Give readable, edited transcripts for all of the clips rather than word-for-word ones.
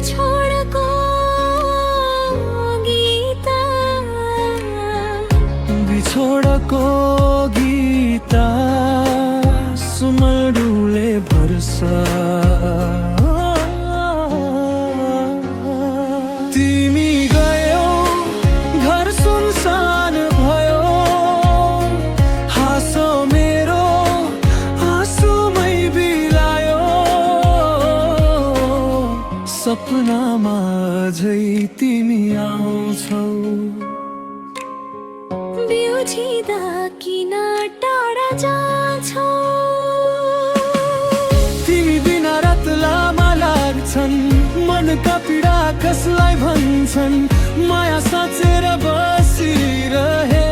बिछोडको गीता बिछोडको गीता सुमडुले भर्सा तिमी गयो घर सुनसान भयो हाँसो मेरो आँसुमै बिलायो सपनामा अझै तिमी आउँछौ बिउझिँदा किन टाढा जान्छौ तिमी बिना रात लामा लाग्छन् मनका पीडा कसलाई भन्छन् माया साँचेर बसिरहे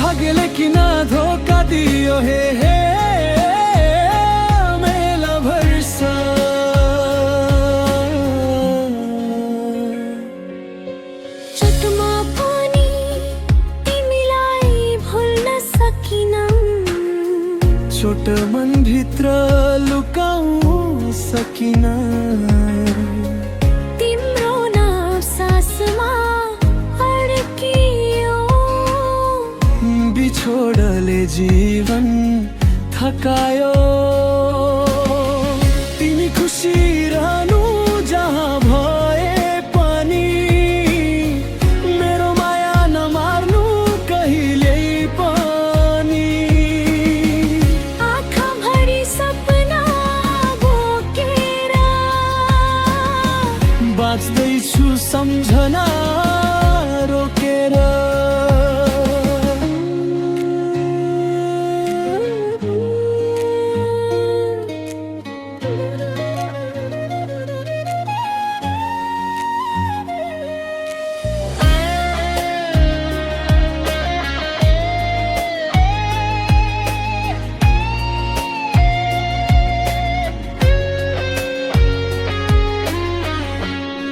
भाग्यले किन धोका दियो हे मेला भर्सा चोटमा पनि तिमीलाई भुल्न सकिनँ छोट मनभित्र लुकाउन सकिन तिम्रो नाम सासमा अड्कियो बिछोडले जीवन थकायो तिमी खुसी रहनु जहाँ भए पनि मेरो माया नमार्नु कहिल्यै पनि आँखाभरि सपना बोकेर बाँच्दैछु सम्झना रोकेर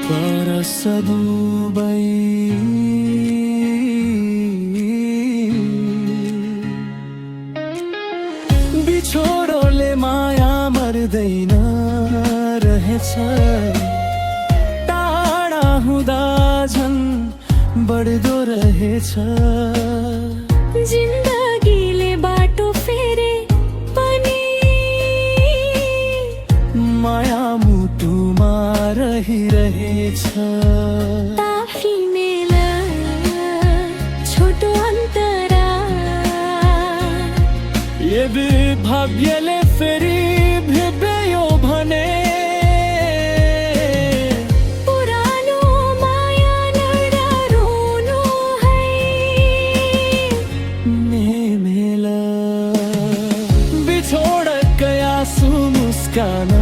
परस दुबै बिछोडले माया मर्दैन रहेछ टाढा हुँदा झन् बढ्दो रहेछ जिन्दगीले बाटो फेरे पनि माया मुटुमा रहिरहेछ ताफी मेला छोटो अन्तरा यदि भाग्यले फेरि भेट्यो भने पुरानो माया नडराउनु है मेला बिछोडकै आँसु मुस्कान